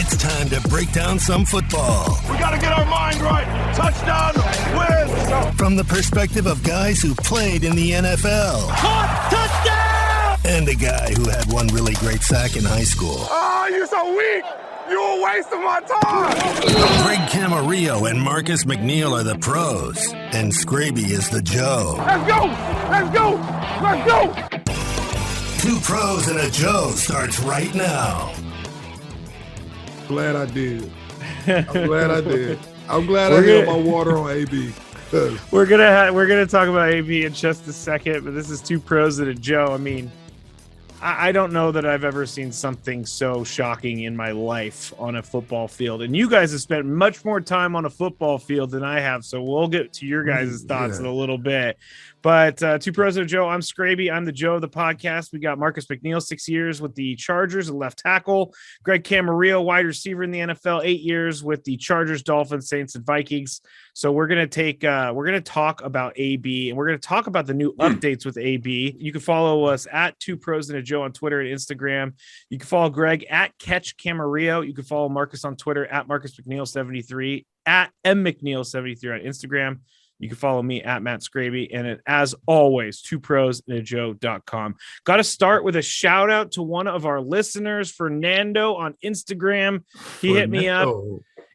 It's time to break down some football. We got to get our mind right. Touchdown, win. From the perspective of guys who played in the NFL. Caught, touchdown! And a guy who had one really great sack in high school. Oh, you're so weak. You're a waste of my time. Greg Camarillo and Marcus McNeil are the pros. And Scraby is the Joe. Let's go. Let's go. Let's go. Two Pros and a Joe starts right now. Glad I did. I'm glad I did. I'm glad I held my water on AB. We're gonna talk about AB in just a second, but this is Two Pros and a Joe. I mean, I don't know that I've ever seen something so shocking in my life on a football field. And you guys have spent much more time on a football field than I have, so we'll get to your guys' thoughts in a little bit. But Two Pros and a Joe, I'm Scraby. I'm the Joe of the podcast. We got Marcus McNeil, 6 years with the Chargers, a left tackle. Greg Camarillo, wide receiver in the NFL, 8 years with the Chargers, Dolphins, Saints, and Vikings. So we're gonna talk about AB, and we're gonna talk about the new updates with AB. You can follow us at Two Pros and a Joe on Twitter and Instagram. You can follow Greg at Catch Camarillo. You can follow Marcus on Twitter at Marcus McNeil 73, at McNeil 73 on Instagram. You can follow me at Matt Scraby. And as always, twoprosandajoe.com. Got to start with a shout out to one of our listeners, Fernando on Instagram. He hit me up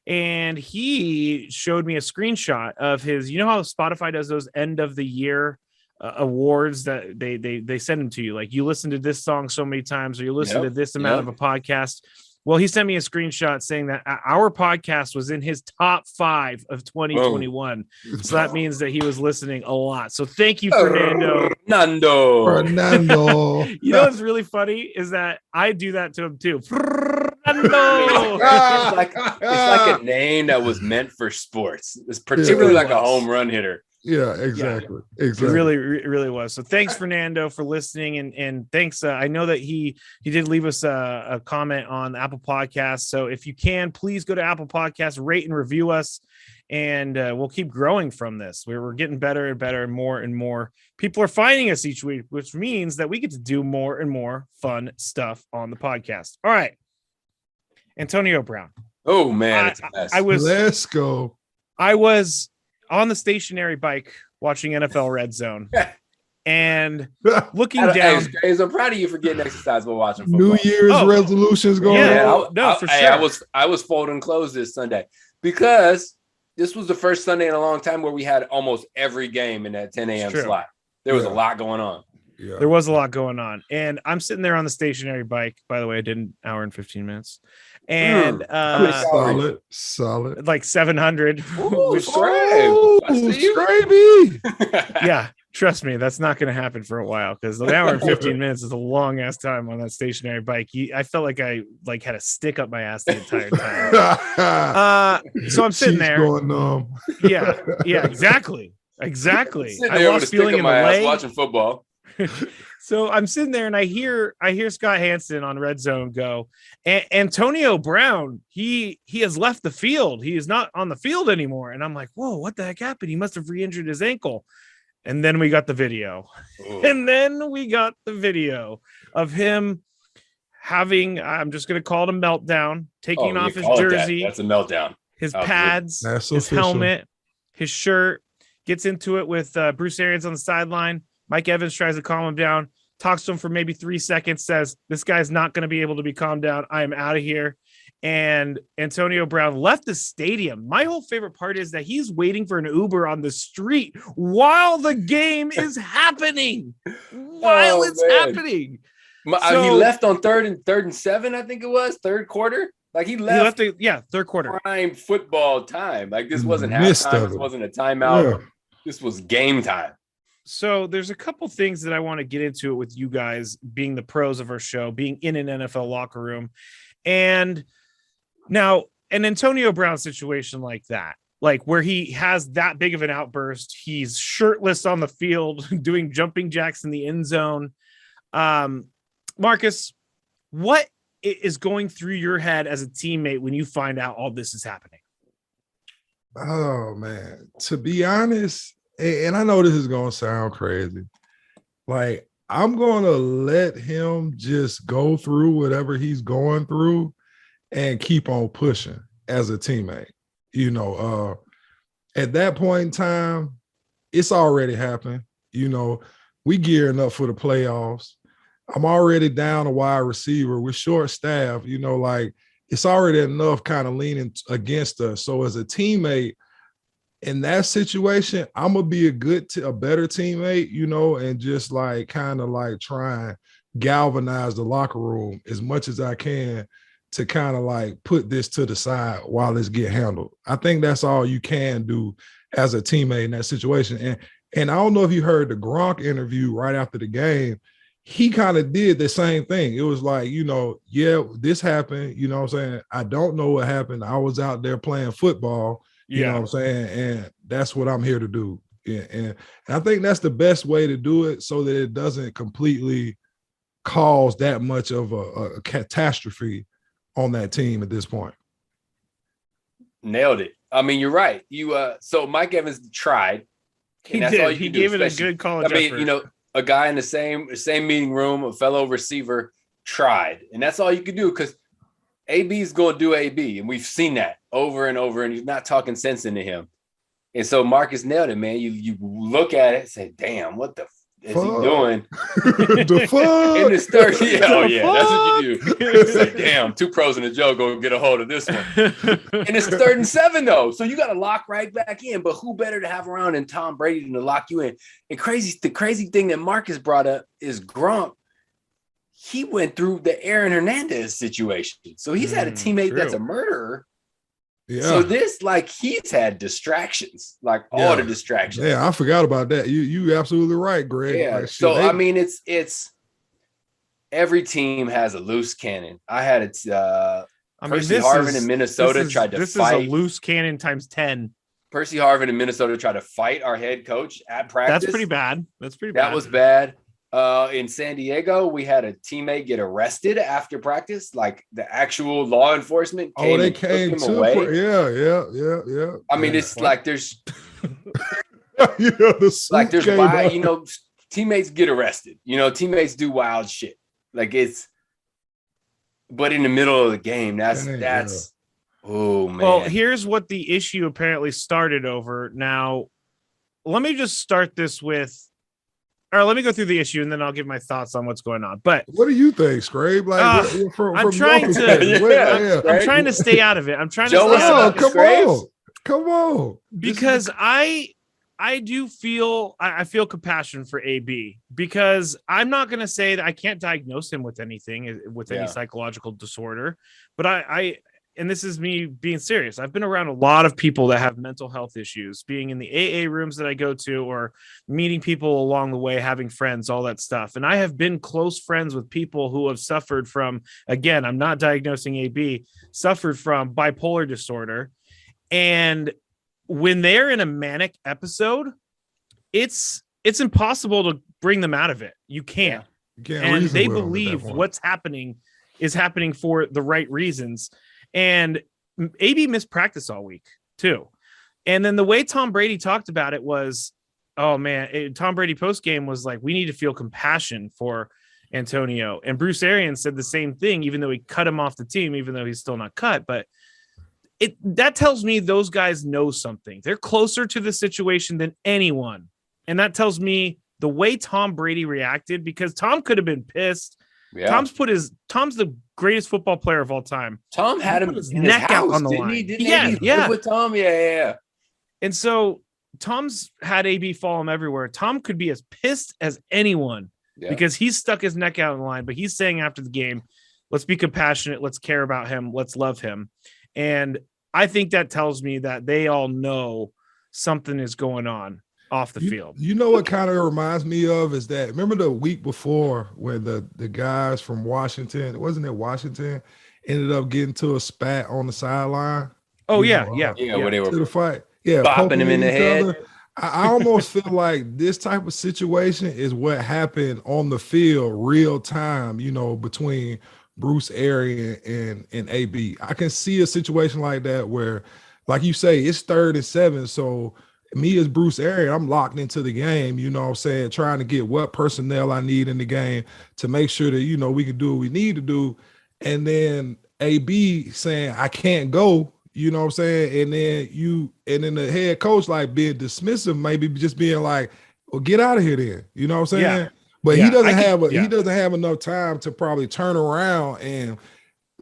and he showed me a screenshot of his, you know how Spotify does those end of the year awards that they send them to you. Like you listen to this song so many times, or you listen to this amount of a podcast. Well, he sent me a screenshot saying that our podcast was in his top 5 of 2021. Oh. So that means that he was listening a lot. So thank you, Fernando. Fernando. You know what's really funny is that I do that to him too. Fernando. It's like a name that was meant for sports. It's particularly like a home run hitter. Yeah, exactly. It really was. So thanks, Fernando, for listening, and thanks. I know that he did leave us a comment on Apple Podcasts. So if you can, please go to Apple Podcasts, rate and review us, and we'll keep growing from this. We're getting better and better, and more people are finding us each week, which means that we get to do more and more fun stuff on the podcast. All right, Antonio Brown. Oh man, it's a mess. Let's go. I was on the stationary bike watching NFL Red Zone and looking down. Hey, I'm proud of you for getting exercise while watching football. New Year's resolutions going on. For sure. I was folding clothes this Sunday because this was the first Sunday in a long time where we had almost every game in that 10 a.m. slot. There was a lot going on. Yeah. There was a lot going on. And I'm sitting there on the stationary bike. By the way, I did an hour and 15 minutes. And solid. Like 700. Ooh, Yeah, trust me, that's not going to happen for a while because an hour and 15 minutes is a long ass time on that stationary bike. I felt like I had a stick up my ass the entire time. So I'm sitting there. Going numb. Yeah, exactly. I lost feeling in the leg watching football. So I'm sitting there and I hear Scott Hansen on Red Zone go, Antonio Brown, he has left the field. He is not on the field anymore. And I'm like, whoa, what the heck happened? He must have re-injured his ankle. And then we got the video. Of him having, I'm just going to call it a meltdown, taking off his jersey. That's a meltdown. His pads, his helmet, his shirt, gets into it with Bruce Arians on the sideline. Mike Evans tries to calm him down, talks to him for maybe 3 seconds, says, this guy's not going to be able to be calmed down. I am out of here. And Antonio Brown left the stadium. My whole favorite part is that he's waiting for an Uber on the street while the game is happening. Happening. He left on third and 7, I think it was, third quarter. Like he left third quarter. Prime football time. Like this wasn't halftime. This wasn't a timeout. Yeah. This was game time. So there's a couple things that I want to get into it with you guys being the pros of our show, being in an NFL locker room. And now an Antonio Brown situation like that, like where he has that big of an outburst, he's shirtless on the field doing jumping jacks in the end zone. Marcus, what is going through your head as a teammate when you find out all this is happening? Oh man, to be honest, and I know this is going to sound crazy, like I'm going to let him just go through whatever he's going through and keep on pushing as a teammate. You know, at that point in time, it's already happened. You know, we gearing up for the playoffs. I'm already down a wide receiver. We're short staff, you know, like it's already enough kind of leaning against us. So as a teammate in that situation, I'm gonna be a better teammate, you know, and just like kind of like try and galvanize the locker room as much as I can to kind of like put this to the side while it's get handled. I think that's all you can do as a teammate in that situation. And I don't know if you heard the Gronk interview right after the game. He kind of did the same thing. It was like, you know, yeah, this happened. You know what I'm saying? I don't know what happened. I was out there playing football. You know what I'm saying? And that's what I'm here to do. Yeah, and I think that's the best way to do it so that it doesn't completely cause that much of a catastrophe on that team at this point. Nailed it. I mean, you're right. So Mike Evans tried. He did. He gave it a good college effort. You know, a guy in the same meeting room, a fellow receiver tried. And that's all you could do because AB is going to do AB. And we've seen that over and over. And he's not talking sense into him. And so Marcus nailed it, man. You look at it and say, damn, what the is he doing? The fuck? In this third, that's what you do. It's like, damn, two pros and a Joe go get a hold of this one. And it's 3rd and 7, though. So you got to lock right back in. But who better to have around than Tom Brady to lock you in? And the crazy thing that Marcus brought up is Gronk. He went through the Aaron Hernandez situation. So he's had a teammate that's a murderer. Yeah. So this, like, he's had distractions, like all the distractions. Yeah, I forgot about that. You absolutely right, Greg. Yeah. Like, so I mean, it's every team has a loose cannon. I had it. Percy Harvin in Minnesota tried to fight. This is a loose cannon times 10. Percy Harvin in Minnesota tried to fight our head coach at practice. That's pretty bad. That was bad. In San Diego, we had a teammate get arrested after practice. Like the actual law enforcement came they came took him to away. Yeah. I mean, it's like there's there's wild, you know, teammates get arrested. You know, teammates do wild shit. Like but in the middle of the game, that's oh man. Well, here's what the issue apparently started over. Now, let me just start this with. All right, let me go through the issue and then I'll give my thoughts on what's going on. But what do you think, Scrape? Like, I'm trying to stay out of it. I'm trying to stay out of it. Come on. Because I do feel I feel compassion for AB because I'm not going to say that I can't diagnose him with anything, with any psychological disorder, but I and this is me being serious. I've been around a lot of people that have mental health issues, being in the AA rooms that I go to or meeting people along the way, having friends, all that stuff. And I have been close friends with people who have suffered from, again, I'm not diagnosing AB, suffered from bipolar disorder. And when they're in a manic episode, it's impossible to bring them out of it. You can't. And they believe what's happening is happening for the right reasons. And AB missed practice all week too. And then the way Tom Brady talked about it was, oh man, Tom Brady post game was like, we need to feel compassion for Antonio. And Bruce Arians said the same thing, even though he cut him off the team, even though he's still not cut. But that tells me those guys know something. They're closer to the situation than anyone. And that tells me the way Tom Brady reacted, because Tom could have been pissed. Yeah. Tom's the greatest football player of all time. Tom had him his neck out on the line. Didn't he? With Tom, yeah. And so Tom's had AB follow him everywhere. Tom could be as pissed as anyone because he's stuck his neck out on the line. But he's saying after the game, let's be compassionate, let's care about him, let's love him. And I think that tells me that they all know something is going on off the field. You know what kind of reminds me of is that, remember the week before when the guys from Washington, wasn't it Washington, ended up getting to a spat on the sideline? Oh, where they were to the fight. Bopping him in the head. I almost feel like this type of situation is what happened on the field real time, you know, between Bruce Arians and AB. I can see a situation like that where, like you say, it's 3rd and 7. So me as Bruce Arians, I'm locked into the game, you know what I'm saying, trying to get what personnel I need in the game to make sure that, you know, we can do what we need to do. And then AB saying I can't go, you know what I'm saying? And then the head coach like being dismissive, maybe just being like, well, get out of here then. You know what I'm saying? Yeah. But Yeah, he doesn't he doesn't have enough time to probably turn around and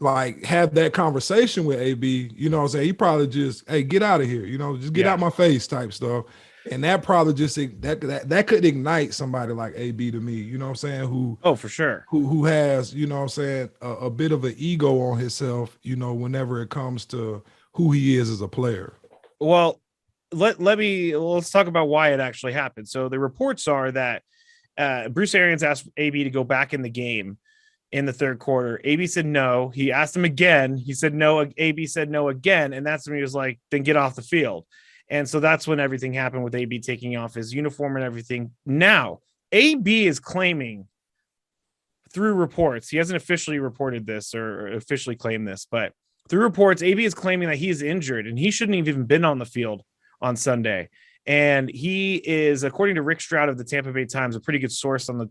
like have that conversation with AB. You know what I'm saying? He probably just, hey, get out of here, you know, just get out my face type stuff. And that probably just that could ignite somebody like AB to me, you know what I'm saying? Who for sure. Who has, you know what I'm saying, a bit of an ego on himself, you know, whenever it comes to who he is as a player. Well, let's talk about why it actually happened. So the reports are that Bruce Arians asked AB to go back in the game in the third quarter. AB said no. He asked him again. He said no. AB said no again. And that's when he was like, then get off the field. And so that's when everything happened with AB taking off his uniform and everything. Now, AB is claiming through reports, he hasn't officially reported this or officially claimed this, but through reports, AB is claiming that he is injured and he shouldn't have even been on the field on Sunday. And he is, according to Rick Stroud of the Tampa Bay Times, a pretty good source on the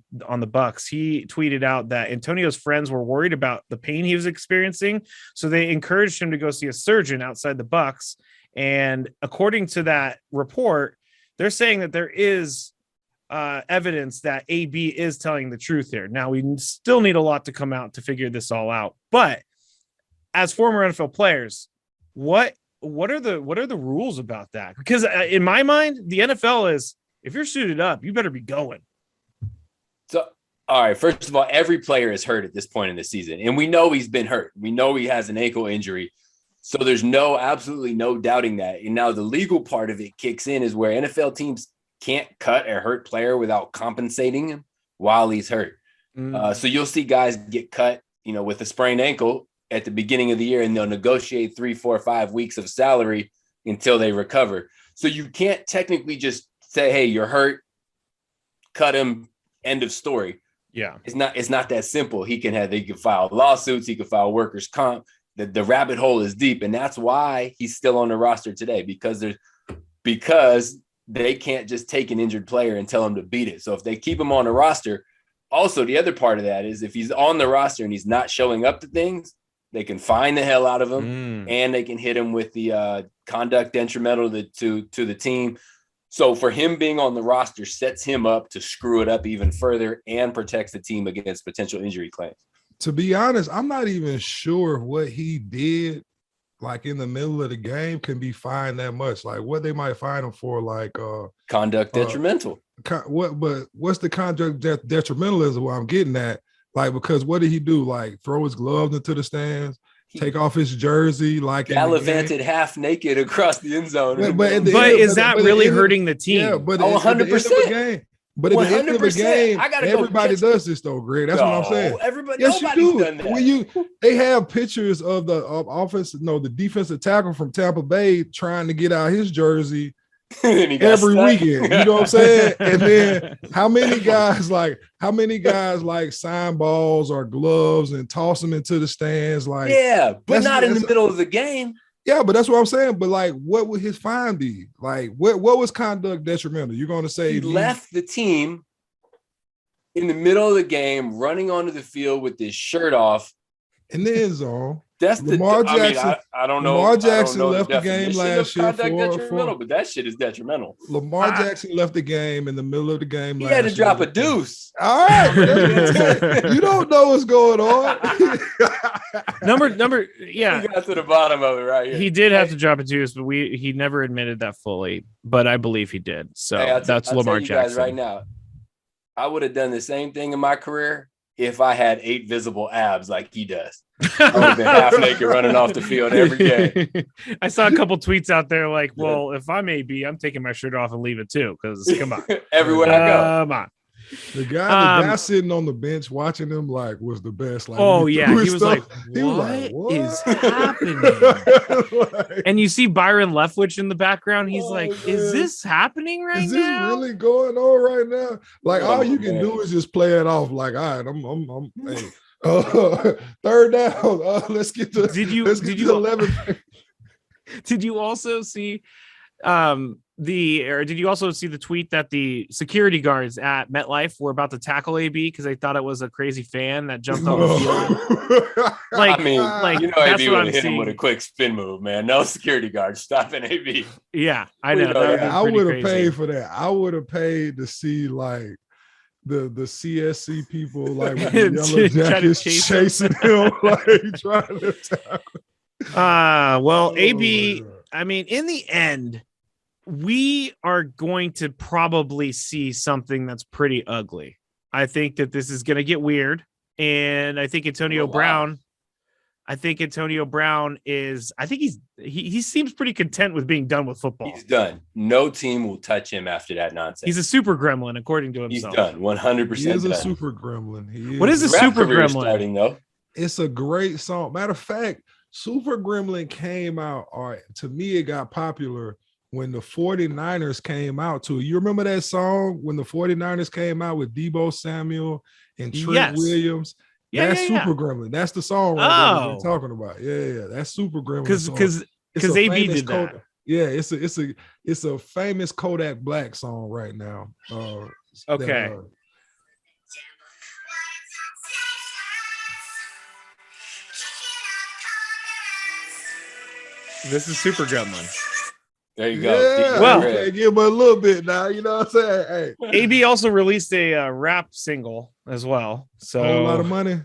Bucs. He tweeted out that Antonio's friends were worried about the pain he was experiencing, so they encouraged him to go see a surgeon outside the Bucs. And according to that report, they're saying that there is evidence that AB is telling the truth here. Now, we still need a lot to come out to figure this all out. But as former NFL players, what are the rules about that? Because in my mind, the NFL is, if you're suited up, you better be going. So, all right, first of all, every player is hurt at this point in the season, and we know he's been hurt. We know he has an ankle injury. So there's absolutely no doubting that. And now the legal part of it kicks in is where NFL teams can't cut a hurt player without compensating him while he's hurt. So you'll see guys get cut, you know, with a sprained ankle at the beginning of the year, and they'll negotiate 3, 4, 5 weeks of salary until they recover. So you can't technically just say, hey, you're hurt, cut him, end of story. Yeah. It's not that simple. They can file lawsuits. He can file workers' comp. The rabbit hole is deep. And that's why he's still on the roster today, because they can't just take an injured player and tell him to beat it. So if they keep him on the roster, also the other part of that is if he's on the roster and he's not showing up to things, they can fine the hell out of him and they can hit him with the conduct detrimental to the team. So for him being on the roster sets him up to screw it up even further and protects the team against potential injury claims. To be honest, I'm not even sure what he did, like in the middle of the game, can be fined that much. Like what they might fine him for, like conduct detrimental. What's the conduct detrimental is what I'm getting at. Like, because what did he do? Like throw his gloves into the stands, take off his jersey, like gallivanted half naked across the end zone. But is that really hurting the team? Yeah, but 100%. But at the end of the game, everybody does this though, Greg. That's what I'm saying. Yes, you do. Done that. When they have pictures of the the defensive tackle from Tampa Bay trying to get out his jersey every weekend. You know what I'm saying? And then how many guys sign balls or gloves and toss them into the stands? Like, yeah, but not in the middle of the game. Yeah, but that's what I'm saying. But like, what would his fine be? Like, what was conduct detrimental? You're going to say he left the team in the middle of the game, running onto the field with his shirt off in the end zone. That's Lamar Jackson. I don't know. Lamar Jackson left the game last year but that shit is detrimental. Lamar Jackson left the game in the middle of the game. He had to drop a deuce. All right, you don't know what's going on. number, yeah. We got to the bottom of it right here. He did have to drop a deuce, but he never admitted that fully. But I believe he did. So that's Lamar Jackson. Guys right now, I would have done the same thing in my career if I had 8 visible abs like he does. I would have been half naked running off the field every game. I saw a couple tweets out there like, well, if I'm AB, I'm taking my shirt off and leave it too. Because come on. Everywhere I go. Come on. The guy sitting on the bench watching him was the best. Like, he was like, what is happening? And you see Byron Leftwich in the background. He's is this happening right now? Is this really going on right now? Like, all you can do is just play it off. Like, all right, I'm hey. Third down. Let's get to. Did you 11? Did you also see or did you also see the tweet that the security guards at MetLife were about to tackle AB because they thought it was a crazy fan that jumped on the field? Like, I mean, that's AB what would I'm have hit him seeing. with a quick spin move, man. No security guard stopping AB. Yeah, I know. I would have paid for that. I would have paid to see like the CSC people like with the yellow jackets chasing him, like trying to tackle. Well, AB, I mean, in the end, we are going to probably see something that's pretty ugly. I think that this is going to get weird. And I think Antonio Brown he seems pretty content with being done with football. He's done. No team will touch him after that nonsense. He's a super gremlin, according to himself. He's done. 100%. He is a super gremlin. What is a super gremlin? Starting, though. It's a great song. Matter of fact, Super Gremlin came out, or to me, it got popular when the 49ers came out too. You remember that song when the 49ers came out with Deebo Samuel and Trent Williams? That's Super Gremlin. That's the song right there we're talking about. Yeah. That's Super Gremlin. Because AB did that. Yeah, it's a famous Kodak Black song right now. Okay. This is Super Gremlin. There you go. Yeah, well, give him a little bit now. You know what I'm saying? Hey. AB also released a rap single as well. So a whole lot of money.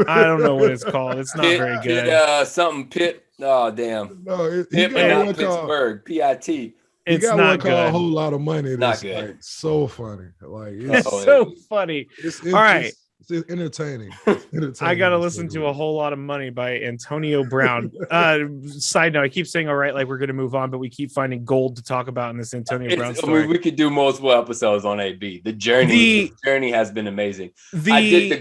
I don't know what it's called. It's not very good. Something Pit. Oh damn. No, Pit, but not Pittsburgh. PIT. It's not one good. Called a whole lot of money. Not good. Like, so funny. Like it's so funny. All right. It's entertaining. I gotta listen to A Whole Lot of Money by Antonio Brown. Side note, I keep saying all right, like we're gonna move on, but we keep finding gold to talk about in this Antonio Brown story. We could do multiple episodes on AB. The journey has been amazing. I did the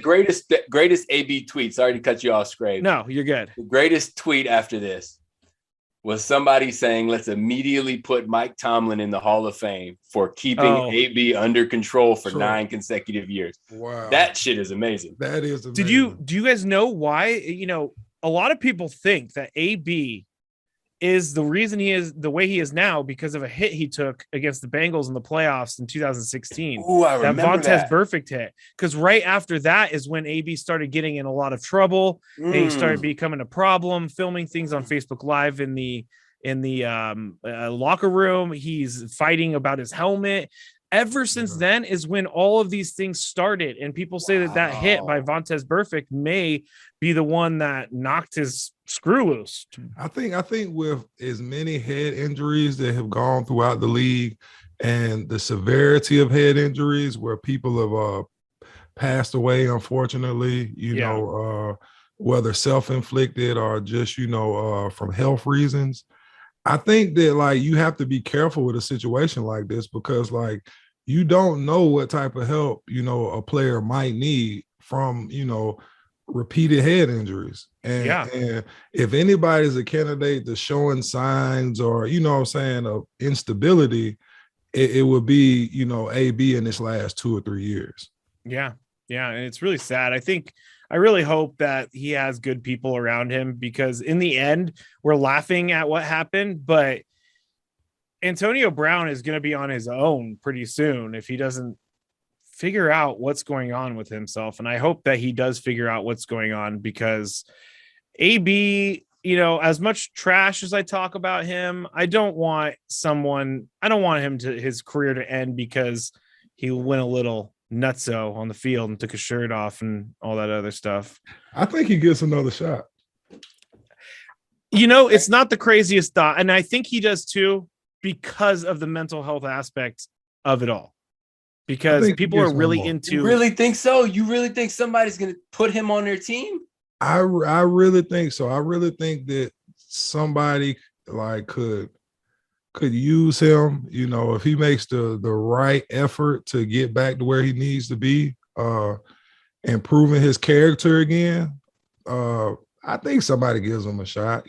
greatest AB tweet. Sorry to cut you off, Scrape. No, you're good. The greatest tweet after this was somebody saying, let's immediately put Mike Tomlin in the Hall of Fame for keeping AB under control for 9 consecutive years. Wow. That shit is amazing. That is amazing. Do you guys know why? A lot of people think that AB is the reason he is the way he is now because of a hit he took against the Bengals in the playoffs in 2016. Ooh, I remember that Vontez Burfict hit. Because right after that is when AB started getting in a lot of trouble. He started becoming a problem, filming things on Facebook Live in the locker room. He's fighting about his helmet. Ever since then is when all of these things started, and people say that hit by Vontez Burfict may be the one that knocked his screw loose. I think with as many head injuries that have gone throughout the league, and the severity of head injuries where people have passed away, unfortunately, you know, whether self-inflicted or just from health reasons. I think that like you have to be careful with a situation like this because like you don't know what type of help a player might need from repeated head injuries. And if anybody's a candidate to showing signs or of instability, it would be AB in this last 2 or 3 years. Yeah, and it's really sad. I really hope that he has good people around him because in the end, we're laughing at what happened, but Antonio Brown is going to be on his own pretty soon if he doesn't figure out what's going on with himself. And I hope that he does figure out what's going on because AB, as much trash as I talk about him, I don't want his career to end because he went a little nutso on the field and took his shirt off and all that other stuff. I think he gets another shot. It's not the craziest thought. And I think he does too, because of the mental health aspect of it all. Because people are really into. You really think so? You really think somebody's going to put him on their team? I really think so. I really think that somebody like could use him, if he makes the right effort to get back to where he needs to be, improving his character again. I think somebody gives him a shot.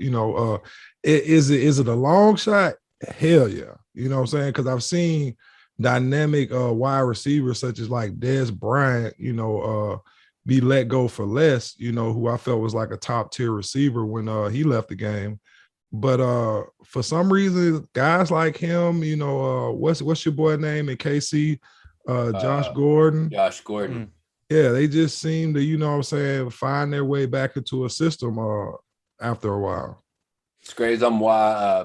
Is it a long shot? Hell yeah. You know what I'm saying? Because I've seen dynamic wide receivers such as like Dez Bryant, be let go for less, who I felt was like a top tier receiver when he left the game. But for some reason, guys like him, what's your boy name in KC? Josh Gordon. Josh Gordon. Yeah, they just seem to, find their way back into a system after a while. It's crazy.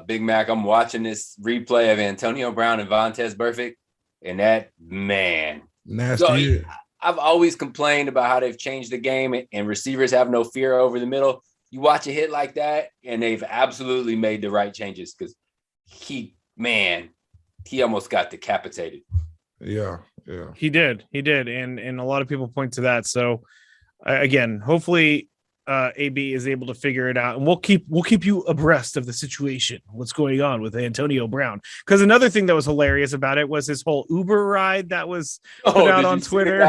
Big Mac. I'm watching this replay of Antonio Brown and Vontaze Burfict, and that man. Nasty. So, I've always complained about how they've changed the game and receivers have no fear over the middle. You watch a hit like that, and they've absolutely made the right changes because he almost got decapitated. Yeah. He did. And a lot of people point to that. So again, hopefully AB is able to figure it out, and we'll keep you abreast of the situation, what's going on with Antonio Brown. Because another thing that was hilarious about it was his whole Uber ride that was put out on Twitter.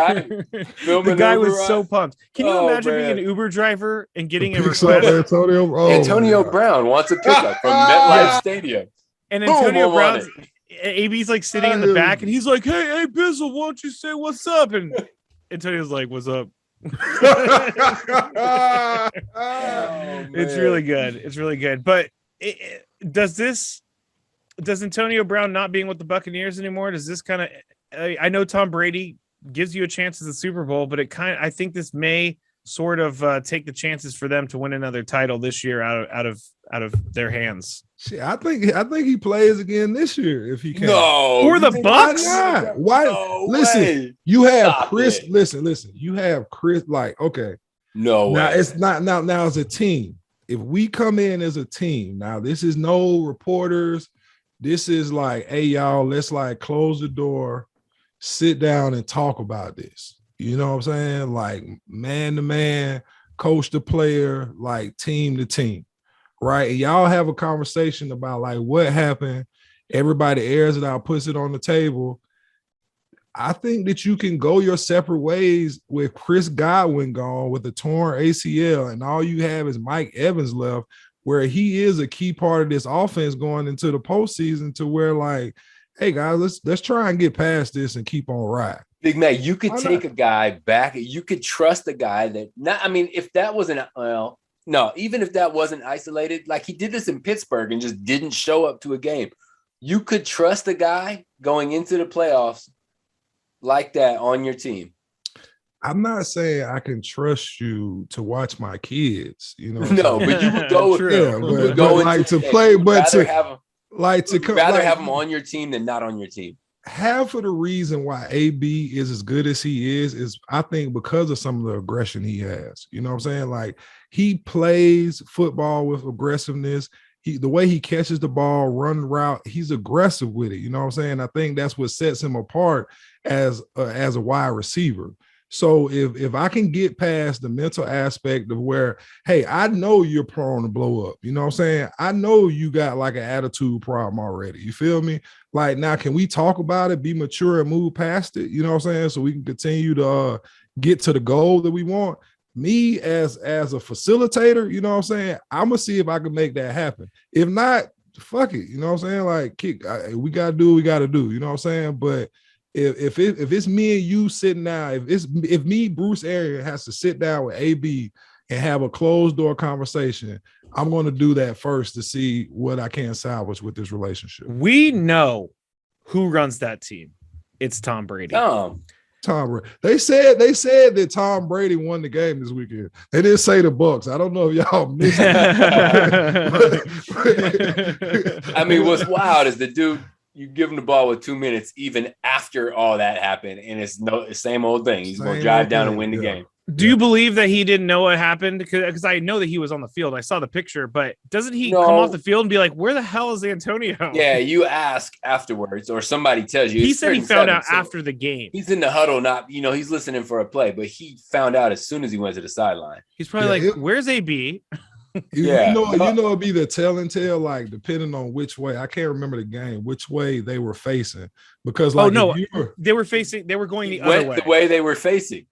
The guy was so pumped. Can you imagine being an Uber driver and getting a request? Antonio Brown wants a pickup from MetLife Stadium, and Antonio Brown's AB's like sitting in the back, and he's like, "Hey, Bizzle, why don't you say what's up?" And Antonio's like, "What's up?" It's really good. But does Antonio Brown not being with the Buccaneers anymore, does this kind of, I know Tom Brady gives you a chance at the Super Bowl, but I think this may sort of take the chances for them to win another title this year out of their hands. Shit, I think he plays again this year if he can. No, for the Bucks. Why? No listen, way. you have Stop Chris. it. Listen. You have Chris. Like, okay, no way. Now it's not now as a team. If we come in as a team, now this is no reporters. This is like, hey y'all, let's like close the door, sit down and talk about this. You know what I'm saying? Like man to man, coach to player, like team to team. Right. And y'all have a conversation about like what happened. Everybody airs it out, puts it on the table. I think that you can go your separate ways with Chris Godwin gone with a torn ACL, and all you have is Mike Evans left, where he is a key part of this offense going into the postseason, to where like, hey guys, let's try and get past this and keep on riding. Big Mac, you could take a guy back. You could trust a guy if that wasn't no, even if that wasn't isolated, like he did this in Pittsburgh and just didn't show up to a game, you could trust a guy going into the playoffs like that on your team. I'm not saying I can trust you to watch my kids, No, but you would go have them on your team than not on your team. Half of the reason why AB is as good as he is I think because of some of the aggression he has. You know what I'm saying? Like he plays football with aggressiveness. The way he catches the ball, run route, he's aggressive with it. You know what I'm saying? I think that's what sets him apart as a wide receiver. So if I can get past the mental aspect of where, hey, I know you're prone to blow up. You know what I'm saying? I know you got like an attitude problem already. You feel me? Like, now, can we talk about it, be mature and move past it? You know what I'm saying? So we can continue to get to the goal that we want. Me as a facilitator, you know what I'm saying? I'm going to see if I can make that happen. If not, fuck it. You know what I'm saying? Like, we got to do what we got to do. You know what I'm saying? But if it's me and you sitting down, if me, Bruce Arians, has to sit down with AB and have a closed door conversation, I'm going to do that first to see what I can salvage with this relationship. We know who runs that team. It's Tom Brady. Tom Brady. They said that Tom Brady won the game this weekend. They didn't say the Bucks. I don't know if y'all missed it. I mean, what's wild is the dude, you give him the ball with 2 minutes, even after all that happened, and it's same old thing. He's going to drive down and win the game. Do you believe that he didn't know what happened? Because I know that he was on the field. I saw the picture, but doesn't he come off the field and be like, where the hell is Antonio? Yeah, you ask afterwards, or somebody tells you. He said he found out after the game. He's in the huddle, he's listening for a play, but he found out as soon as he went to the sideline. He's probably where's AB? It'd be the tell and tell, like, depending on which way. I can't remember the game, which way they were facing. Because they were going the other way. The way they were facing.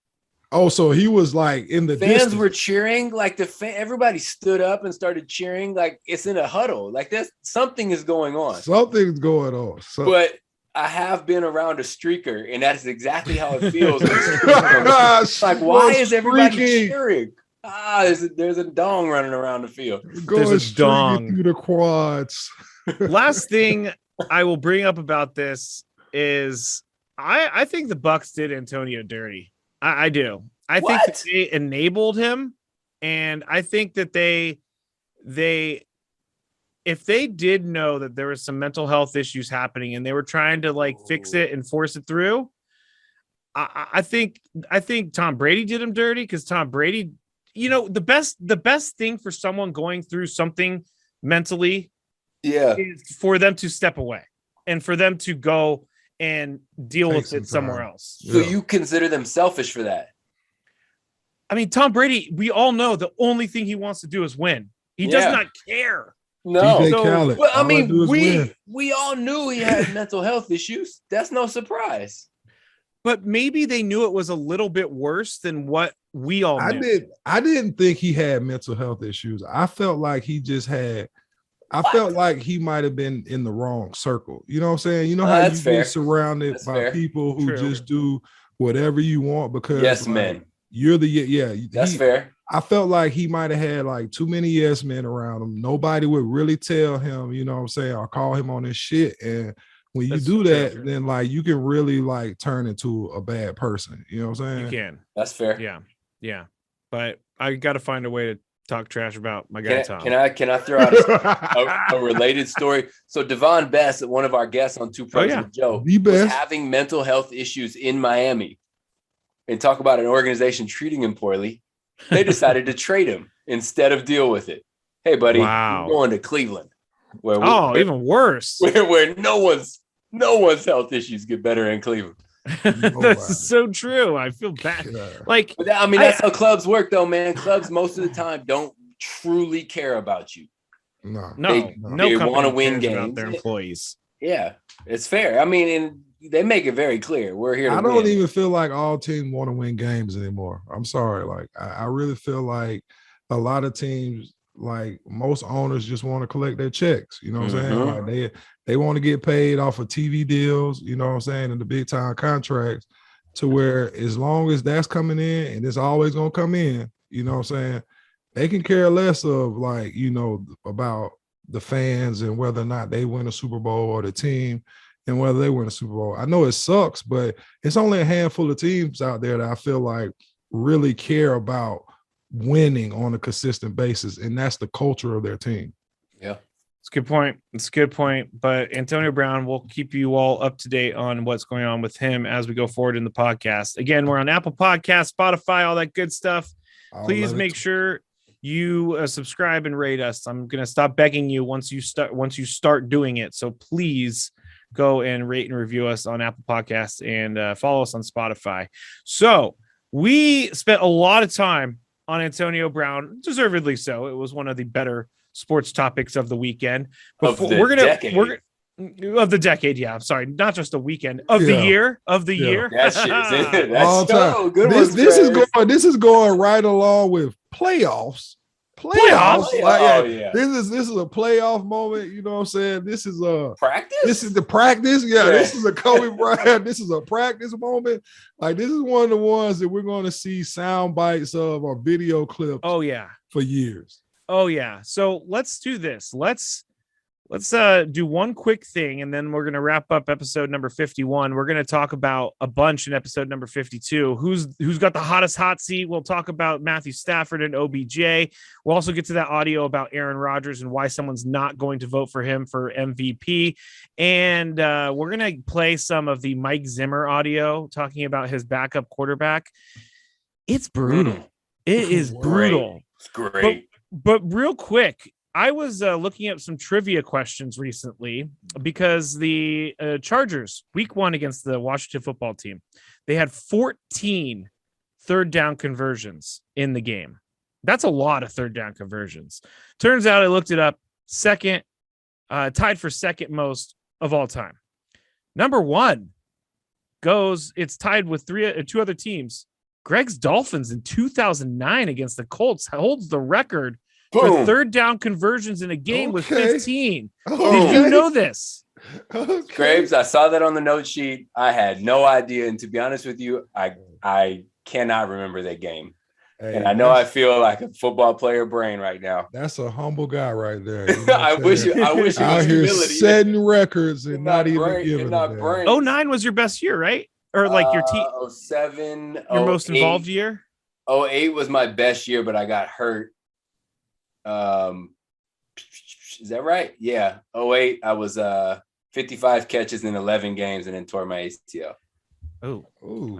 Oh, so he was like in the fans distance. Were cheering, like everybody stood up and started cheering, like it's in a huddle. Like something is going on. Something's going on. But I have been around a streaker, and that's exactly how it feels. Like, why is everybody cheering? There's a dong running around the field. Going a dong through the quads. Last thing I will bring up about this is I think the Bucks did Antonio dirty. I do. I think that they enabled him, and I think that they if they did know that there was some mental health issues happening and they were trying to like fix it and force it through, I think Tom Brady did him dirty, because Tom Brady, the best thing for someone going through something mentally is for them to step away and for them to go and deal with it somewhere else. So you consider them selfish for that? I mean, Tom Brady, we all know the only thing he wants to do is win. He does not care. No. Well, I mean, we all knew he had mental health issues. That's no surprise. But maybe they knew it was a little bit worse than what we all knew. I didn't think he had mental health issues. I felt like he just had. Felt like he might have been in the wrong circle. You know what I'm saying? You know how you get surrounded by people who just do whatever you want because man. You're the That's fair. I felt like he might have had like too many yes men around him. Nobody would really tell him, you know what I'm saying, or call him on his shit. And when you do that, then like you can really like turn into a bad person. You know what I'm saying? You can. That's fair. Yeah. But I got to find a way to talk trash about my guy Tom. Can I throw out a related story? So Devon Best, one of our guests on Two Pros with Joe, was having mental health issues in Miami. And talk about an organization treating him poorly. They decided to trade him instead of deal with it. Hey, buddy, you're going to Cleveland. Even worse. Where no one's health issues get better in Cleveland. That's so true. I feel bad. Like, I mean, that's how clubs work, though, man. Clubs most of the time don't truly care about you. No they want to win games about their employees. Yeah, it's fair. I mean, and they make it very clear we're here. I don't even feel like all teams want to win games anymore. I'm sorry. Like, I really feel like a lot of teams, like most owners, just want to collect their checks. You know what I'm saying? Like they want to get paid off of TV deals, you know what I'm saying, and the big time contracts, to where as long as that's coming in, and it's always going to come in, you know what I'm saying, they can care less of like, about the fans and whether or not they win a Super Bowl or the team and whether they win a Super Bowl. I know it sucks, but it's only a handful of teams out there that I feel like really care about winning on a consistent basis, and that's the culture of their team. Yeah. It's a good point. It's a good point. But Antonio Brown, will keep you all up to date on what's going on with him as we go forward in the podcast. Again, we're on Apple Podcasts, Spotify, all that good stuff. Please make sure you subscribe and rate us. I'm going to stop begging you once you start doing it. So please go and rate and review us on Apple Podcasts and follow us on Spotify. So we spent a lot of time on Antonio Brown, deservedly so. It was one of the better sports topics of the weekend. Of the decade. Yeah, I'm sorry, not just a weekend of the year. That shit is it. That's so good. This is going right along with playoffs. This is a playoff moment. You know what I'm saying? This is a practice. This is the practice. Yeah, this is a Kobe Bryant. This is a practice moment. Like, this is one of the ones that we're going to see sound bites of or video clips. For years. So let's do this. Let's do one quick thing, and then we're going to wrap up episode number 51. We're going to talk about a bunch in episode number 52. Who's got the hottest hot seat? We'll talk about Matthew Stafford and OBJ. We'll also get to that audio about Aaron Rodgers and why someone's not going to vote for him for MVP. And we're going to play some of the Mike Zimmer audio talking about his backup quarterback. It's brutal. It is brutal. It's great. But real quick, I was looking at some trivia questions recently because the Chargers, week 1 against the Washington football team, they had 14 third down conversions in the game. That's a lot of third down conversions. Turns out I looked it up, tied for second most of all time. Number 1 it's tied with two other teams. Greg's Dolphins in 2009 against the Colts holds the record for third down conversions in a game with 15. Did you know this? Graves, I saw that on the note sheet. I had no idea. And to be honest with you, I cannot remember that game. Hey, And I know I feel like a football player brain right now. That's a humble guy right there. You know I wish it was out here humility. setting records and not even giving not it. brain. 09 was your best year, right? Or like your team? 07, your most involved year? 08 was my best year, but I got hurt. Is that right? Yeah. 08, I was 55 catches in 11 games and then tore my ACL. Oh,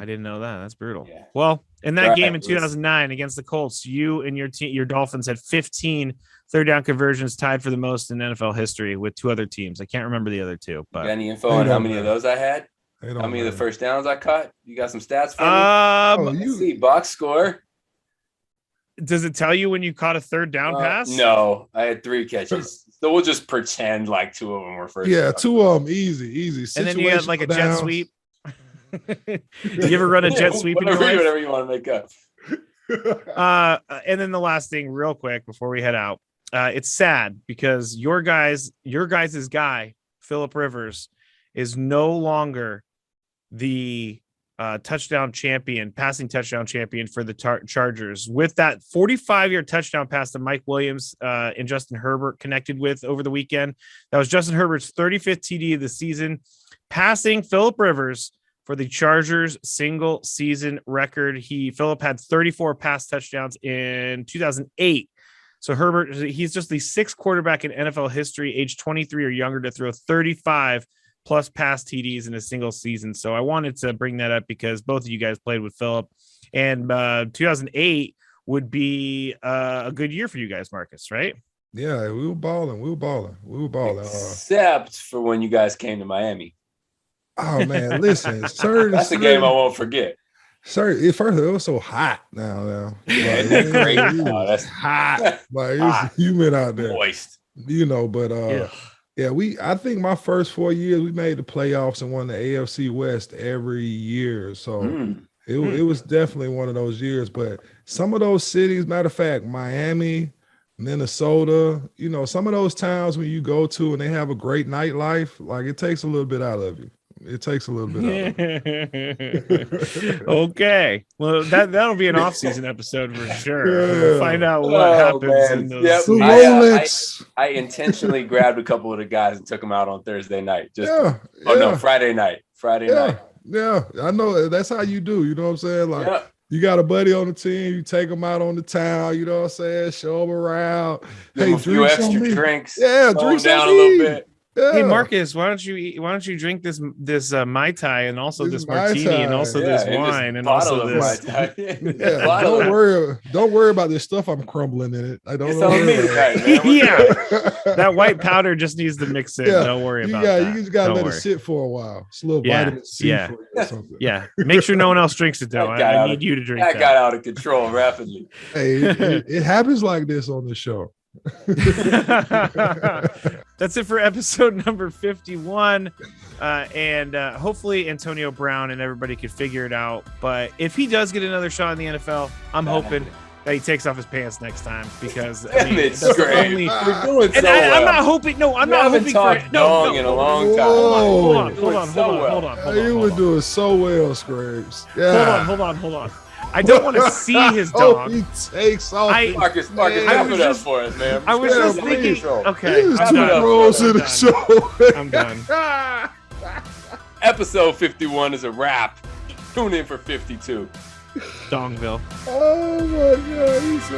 I didn't know that. That's brutal. Yeah. Well, in that game in 2009 against the Colts, you and your Dolphins had 15 third down conversions, tied for the most in NFL history with two other teams. I can't remember the other two. But you got any info on how many of those I had? How many of the first downs I caught? You got some stats for me? Let's see, box score. Does it tell you when you caught a third down pass? No, I had 3 catches. So we'll just pretend like 2 of them were first. Yeah, 2 of them easy. And then you had like a jet sweep. You ever run a jet sweep in your life? Whatever you want to make up. And then the last thing, real quick, before we head out, it's sad because your guys' guy, Phillip Rivers, is no longer the passing touchdown champion for the Chargers. With that 45-yard touchdown pass that Mike Williams and Justin Herbert connected with over the weekend, that was Justin Herbert's 35th TD of the season, passing Phillip Rivers for the Chargers single season record. Phillip had 34 pass touchdowns in 2008. So Herbert, he's just the 6th quarterback in NFL history, age 23 or younger, to throw 35 plus pass TDs in a single season. So I wanted to bring that up because both of you guys played with Phillip, and 2008 would be a good year for you guys, Marcus, right? Yeah, we were balling. Except for when you guys came to Miami. Oh man, listen, that's a game I won't forget. Sir, at first it was so hot. Now, like, great. That's hot. Like it's humid out there. Moist. You know, but I think my first 4 years we made the playoffs and won the AFC West every year. So it was definitely one of those years. But some of those cities, matter of fact, Miami, Minnesota, you know, some of those towns when you go to and they have a great nightlife, like it takes a little bit out of you. It takes a little bit out. Okay. Well, that'll be an off-season episode for sure. We'll find out what happens in those. I intentionally grabbed a couple of the guys and took them out on Thursday night. Friday night. Yeah, I know that's how you do. You know what I'm saying? Like you got a buddy on the team, you take them out on the town. You know what I'm saying? Show them around. Give them a few extra drinks. Yeah, drink down a little bit. Yeah. Hey Marcus, why don't you drink this Mai Tai and also this martini and also this wine and also this? Don't worry about this stuff. I'm crumbling in it. I don't know. That white powder just needs to mix in. Don't worry about that. You just gotta let it sit for a while. It's a little vitamin C for you or something. Yeah. Make sure no one else drinks it though. I need you to drink that. That got out of control rapidly. Hey, it happens like this on the show. That's it for episode number 51, and hopefully Antonio Brown and everybody could figure it out. But if he does get another shot in the NFL, I'm hoping that he takes off his pants next time, because I mean, it's great. We're doing so well. I'm not hoping. No, I'm not hoping for it. No, in a long time. Hold on. You were doing so well, Scrapes. Yeah. Hold on. I don't want to see his dog. He takes off. Marcus, wrap it up for us, man. I was just thinking. Okay, There's 2 pros in the show. I'm done. Episode 51 is a wrap. Tune in for 52. Dongville. Oh my God, he's so